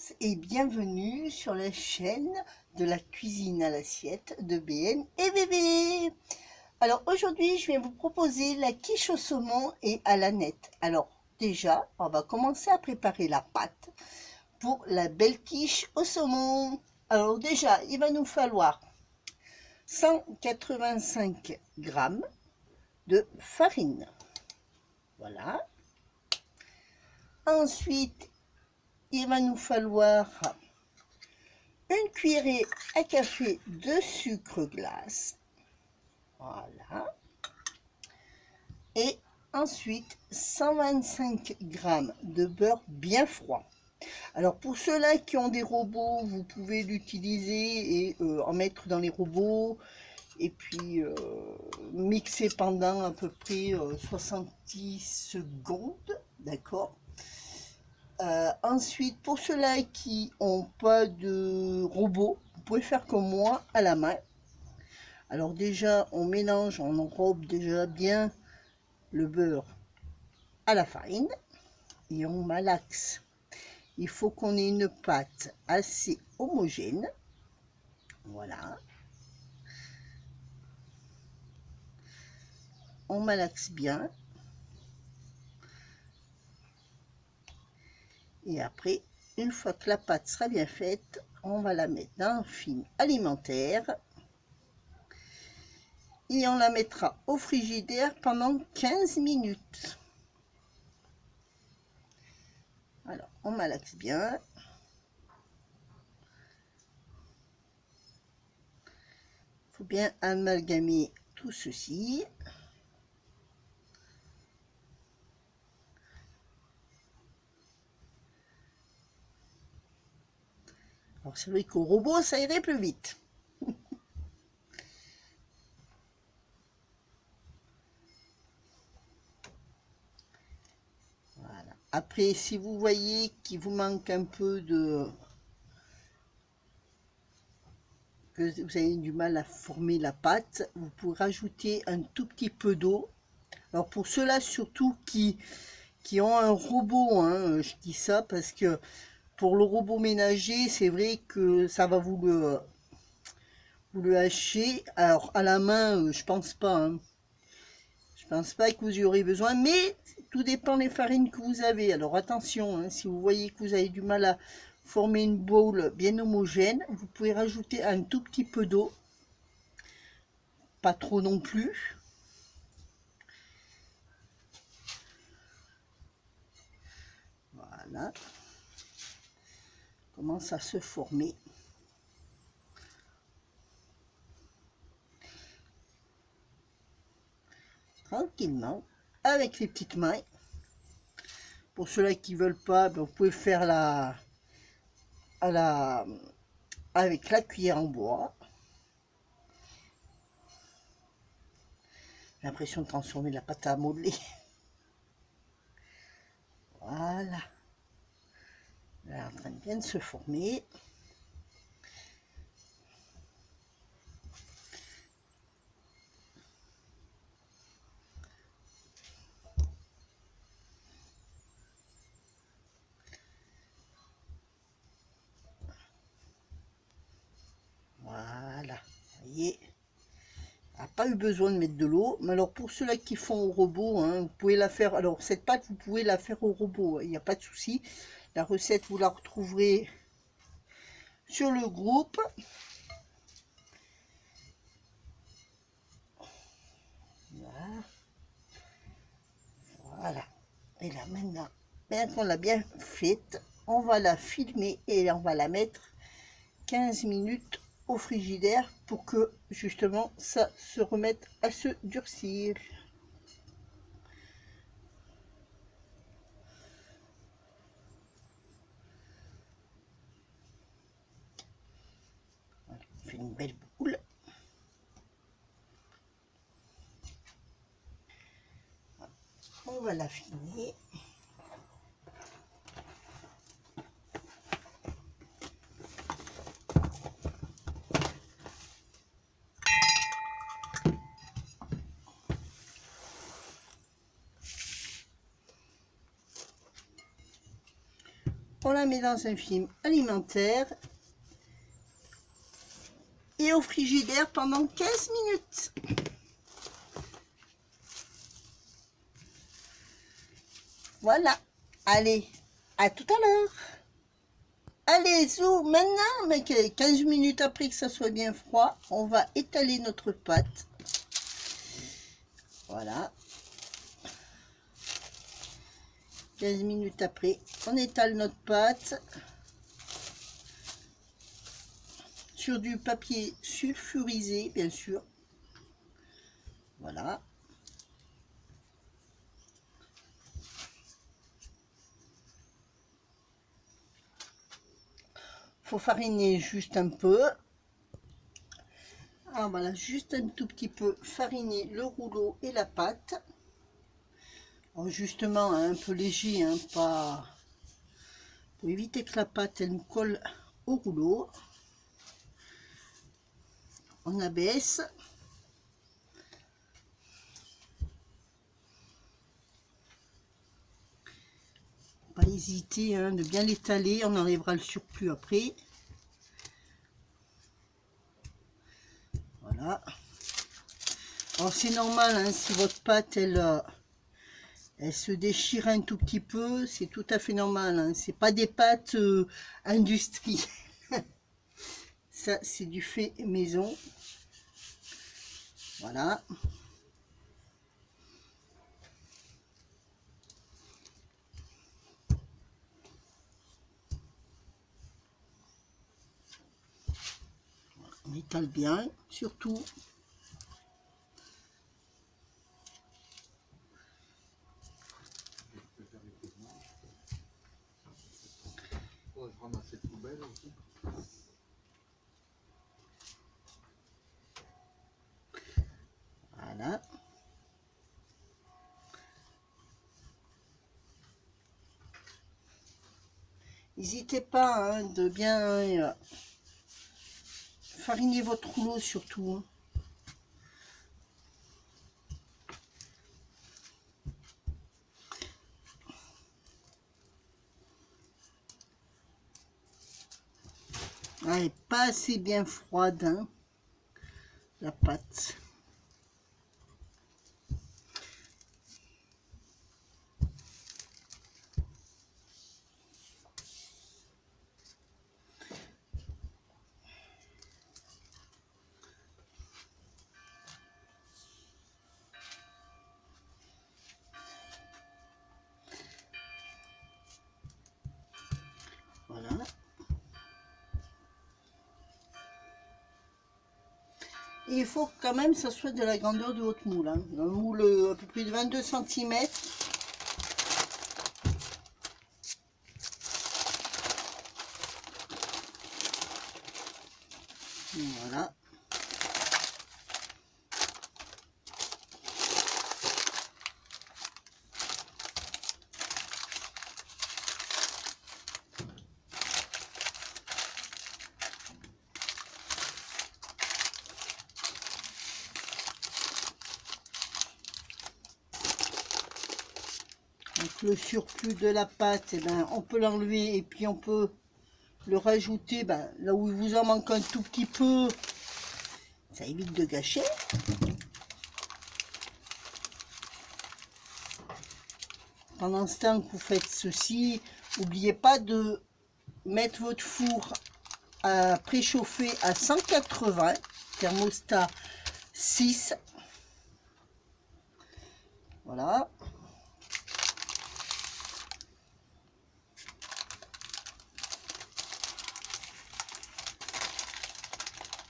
tous et bienvenue sur la chaîne de la cuisine à l'assiette de BN et Bébé. Alors aujourd'hui je vais vous proposer la quiche au saumon et à l'aneth. Alors déjà on va commencer à préparer la pâte pour la belle quiche au saumon. Alors déjà il va nous falloir 185 grammes de farine. Voilà. Ensuite il va nous falloir une cuillerée à café de sucre glace. Voilà. Et ensuite 125 grammes de beurre bien froid. Alors pour ceux-là qui ont des robots, vous pouvez l'utiliser et en mettre dans les robots et puis mixer pendant à peu près 70 secondes, d'accord. Ensuite, pour ceux-là qui n'ont pas de robot, vous pouvez faire comme moi à la main. Alors déjà, on mélange, on enrobe déjà bien le beurre à la farine et on malaxe. Il faut qu'on ait une pâte assez homogène. Voilà. On malaxe bien. Et après, une fois que la pâte sera bien faite, on va la mettre dans un film alimentaire. Et on la mettra au frigidaire pendant 15 minutes. Alors, on malaxe bien. Il faut bien amalgamer tout ceci. Alors, c'est vrai qu'au robot, ça irait plus vite. Voilà. Après, si vous voyez qu'il vous manque un peu de... que vous avez du mal à former la pâte, vous pouvez rajouter un tout petit peu d'eau. Alors, pour ceux-là, surtout qui ont un robot, hein, je dis ça parce que pour le robot ménager, c'est vrai que ça va vous le hacher. Alors, à la main, je pense pas, hein. Je pense pas que vous y aurez besoin, mais tout dépend des farines que vous avez. Alors attention, hein, si vous voyez que vous avez du mal à former une boule bien homogène, vous pouvez rajouter un tout petit peu d'eau, pas trop non plus. Voilà, commence à se former. Tranquillement, avec les petites mains. Pour ceux-là qui ne veulent pas, ben, vous pouvez faire avec la cuillère en bois. J'ai l'impression de transformer la pâte à modeler. Voilà. Elle est en train de bien se former. Voilà, vous voyez, n'a pas eu besoin de mettre de l'eau. Mais alors pour ceux-là qui font au robot, hein, vous pouvez la faire. Alors cette pâte, vous pouvez la faire au robot, il n'y a pas de souci. La recette, vous la retrouverez sur le groupe. Voilà. Voilà. Et là maintenant, qu'on l'a bien faite, on va la filmer et on va la mettre 15 minutes au frigidaire pour que justement ça se remette à se durcir. Voilà, on fait une belle boule. On va la filmer. On on la met dans un film alimentaire et au frigidaire pendant 15 minutes. Voilà, allez, à tout à l'heure. Allez, zou, maintenant, mais 15 minutes après que ça soit bien froid, on va étaler notre pâte. Voilà. 15 minutes après, on étale notre pâte sur du papier sulfurisé, bien sûr. Voilà. Faut fariner juste un peu. Ah, voilà, juste un tout petit peu fariner le rouleau et la pâte. Alors justement, un peu léger, hein, pas pour éviter que la pâte elle nous colle au rouleau. On abaisse. Pas hésiter hein, de bien l'étaler, on enlèvera le surplus après. Voilà. Alors c'est normal, hein, si votre pâte elle se déchire un tout petit peu, c'est tout à fait normal. Hein. C'est pas des pâtes industrie. Ça c'est du fait maison. Voilà. On étale bien, surtout. Voilà. N'hésitez pas hein, de bien fariner votre rouleau surtout. Hein. Ah, elle n'est pas assez bien froide, hein, la pâte. Voilà. Et il faut quand même que ça soit de la grandeur de votre moule. Hein. Un moule à peu près de 22 cm. Voilà. Donc le surplus de la pâte, eh ben, on peut l'enlever et puis on peut le rajouter là où il vous en manque un tout petit peu. Ça évite de gâcher. Pendant ce temps que vous faites ceci, n'oubliez pas de mettre votre four à préchauffer à 180, thermostat 6. Voilà.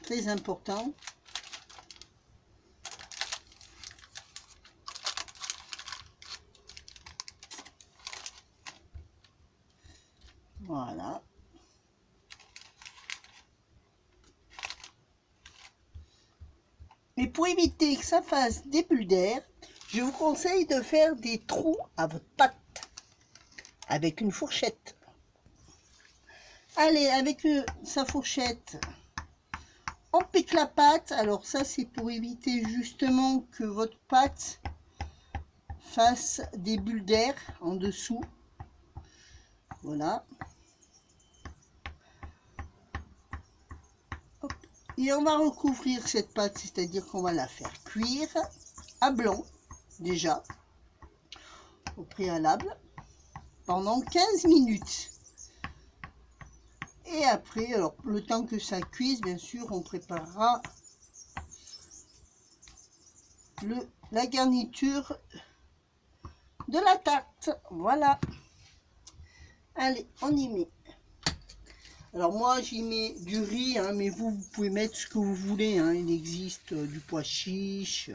Très important. Voilà. Mais pour éviter que ça fasse des bulles d'air, je vous conseille de faire des trous à votre pâte avec une fourchette. Allez, avec sa fourchette, on pique la pâte. Alors ça, c'est pour éviter justement que votre pâte fasse des bulles d'air en dessous. Voilà. Et on va recouvrir cette pâte, c'est-à-dire qu'on va la faire cuire à blanc, déjà, au préalable, pendant 15 minutes. Et après, alors le temps que ça cuise, bien sûr, on préparera la garniture de la tarte. Voilà. Allez, on y met. Alors moi, j'y mets du riz, hein, mais vous pouvez mettre ce que vous voulez. Hein. Il existe du pois chiche,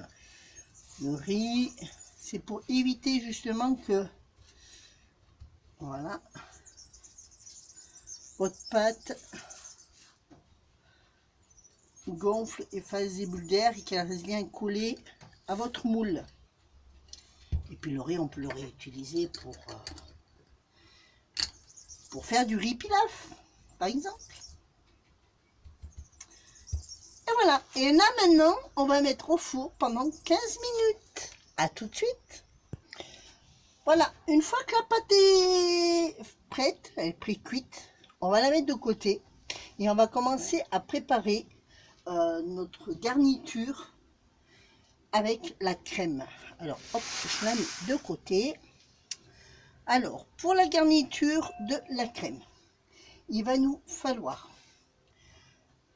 du riz. C'est pour éviter justement que, voilà, votre pâte gonfle et fasse des bulles d'air et qu'elle reste bien collée à votre moule. Et puis le riz, on peut le réutiliser pour faire du riz pilaf, par exemple. Et voilà. Et là maintenant, on va mettre au four pendant 15 minutes. À tout de suite. Voilà. Une fois que la pâte est prête, elle est pré-cuite, on va la mettre de côté. Et on va commencer à préparer notre garniture avec la crème. Alors, hop, je la mets de côté. Alors, pour la garniture de la crème, il va nous falloir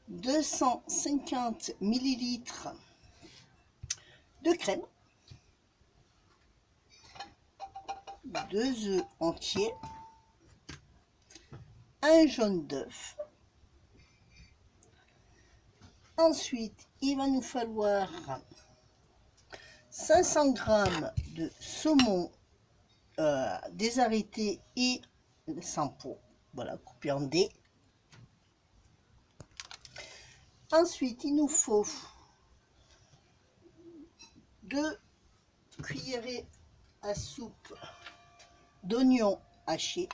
250 ml de crème, 2 œufs entiers, un jaune d'œuf. Ensuite, il va nous falloir 500 g de saumon désarrêté et sans peau, voilà, coupé en dés. Ensuite, il nous faut 2 cuillerées à soupe d'oignons hachés,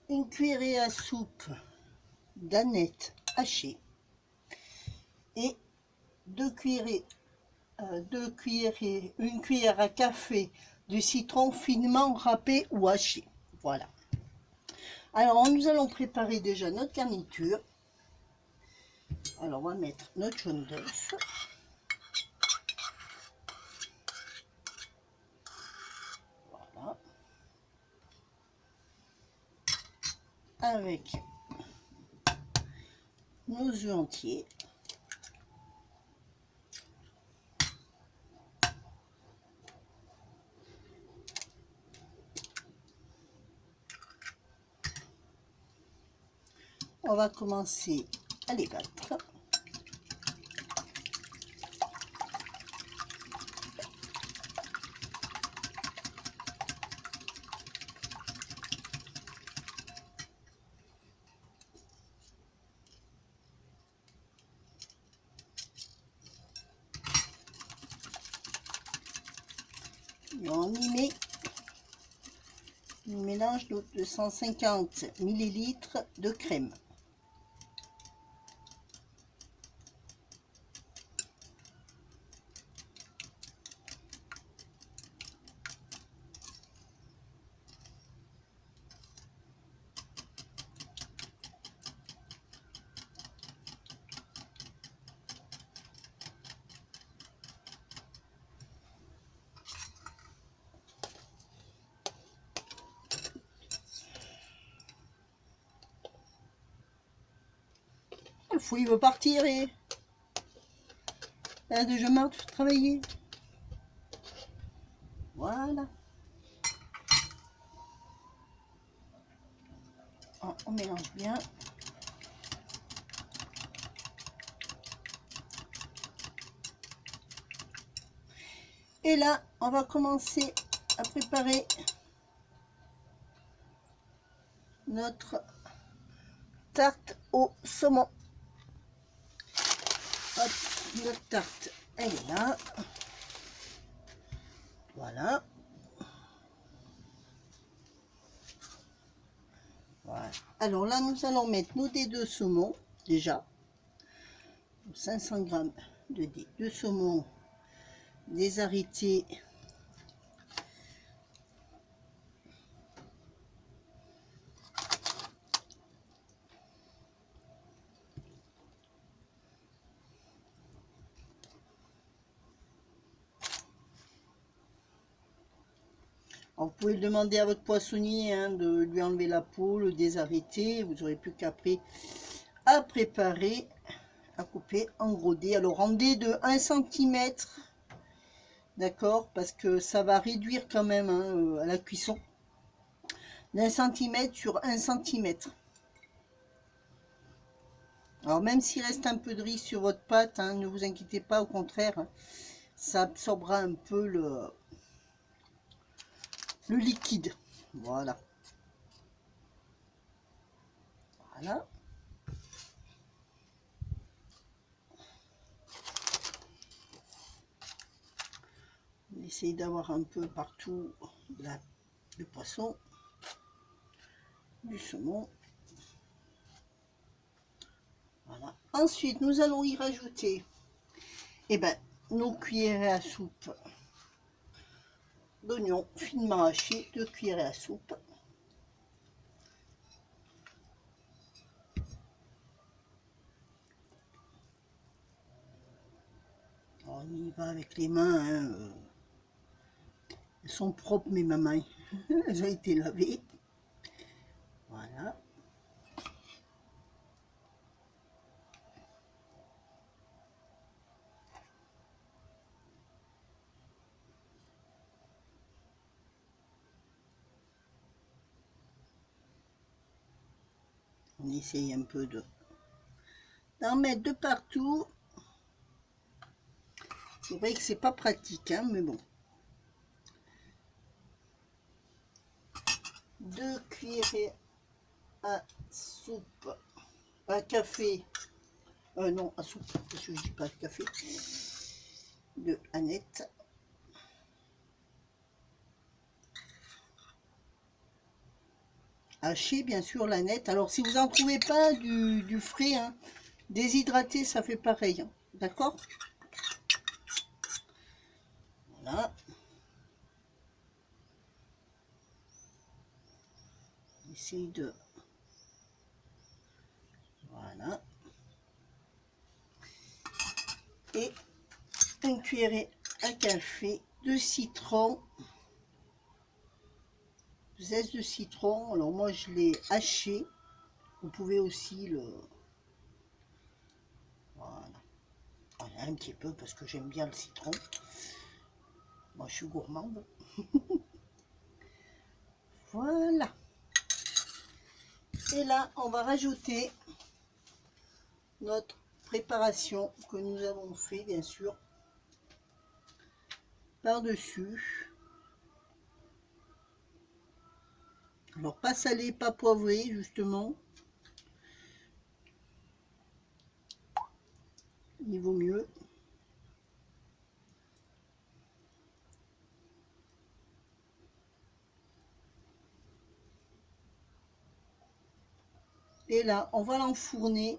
une cuillerée à soupe d'anettes hachées et une cuillère à café de citron finement râpé ou haché. Voilà. Alors, nous allons préparer déjà notre garniture. Alors, on va mettre notre jaune d'œuf. Voilà. Avec nos œufs entiers. On va commencer à les battre. Et on y met un mélange de 250 ml de crème. Le fou, il veut partir et elle a déjà marre de travailler. Voilà. On mélange bien. Et là, on va commencer à préparer notre tarte au saumon. Hop, notre tarte, elle est là. Voilà. Voilà. Alors là, nous allons mettre nos dés de saumon, déjà. 500 g de dés de saumon désarrêtés. Alors, vous pouvez le demander à votre poissonnier hein, de lui enlever la peau, le désarrêter. Vous n'aurez plus qu'après à préparer, à couper en gros dés. Alors en dés de 1 cm, d'accord, parce que ça va réduire quand même hein, à la cuisson. D'1 cm sur 1 cm. Alors même s'il reste un peu de riz sur votre pâte, hein, ne vous inquiétez pas, au contraire, hein, ça absorbera un peu le liquide. Voilà. Voilà. On essaye d'avoir un peu partout le poisson, du saumon. Voilà. Ensuite, nous allons y rajouter nos cuillerées à soupe d'oignons finement hachés, 2 cuillerées à soupe. Alors, on y va avec les mains. Hein, elles sont propres mes mamans. Elles ont été lavées. Voilà. On essaye un peu d'en mettre de partout. C'est vrai que c'est pas pratique, hein, mais bon. 2 cuillerées à soupe, à café, non, à soupe, parce que je dis pas café, de Annette. Haché, bien sûr, l'Annette. Alors, si vous n'en trouvez pas du frais, hein, déshydraté, ça fait pareil, hein, d'accord? Voilà. Essaye de... Voilà. Et une cuillerée à café de citron. Zeste de citron. Alors moi je l'ai haché. Vous pouvez aussi le... Voilà. Voilà, un petit peu parce que j'aime bien le citron. Moi je suis gourmande. Voilà. Et là on va rajouter notre préparation que nous avons fait bien sûr par-dessus. Alors pas salé, pas poivré justement. Il vaut mieux. Et là, on va l'enfourner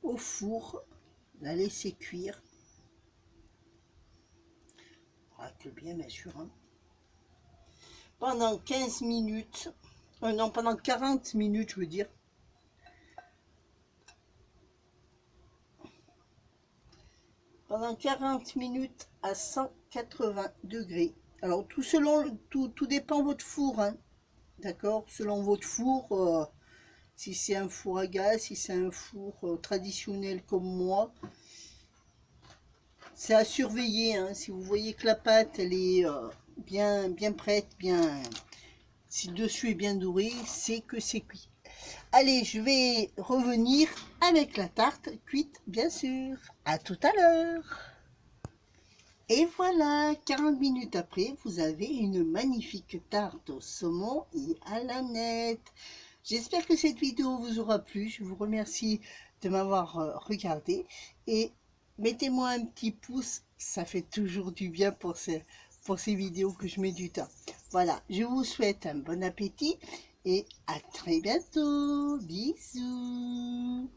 au four, la laisser cuire. Racle bien, bien sûr. Hein. Pendant 15 minutes. Non, pendant 40 minutes, je veux dire. Pendant 40 minutes à 180 degrés. Alors, tout dépend de votre four. Hein. D'accord? Selon votre four, si c'est un four à gaz, si c'est un four traditionnel comme moi, c'est à surveiller. Hein. Si vous voyez que la pâte, elle est bien prête, si le dessus est bien doré, c'est que c'est cuit. Allez, je vais revenir avec la tarte cuite, bien sûr. À tout à l'heure. Et voilà, 40 minutes après, vous avez une magnifique tarte au saumon et à l'aneth. J'espère que cette vidéo vous aura plu. Je vous remercie de m'avoir regardé. Et mettez-moi un petit pouce, ça fait toujours du bien pour ces vidéos que je mets du temps. Voilà, je vous souhaite un bon appétit et à très bientôt. Bisous.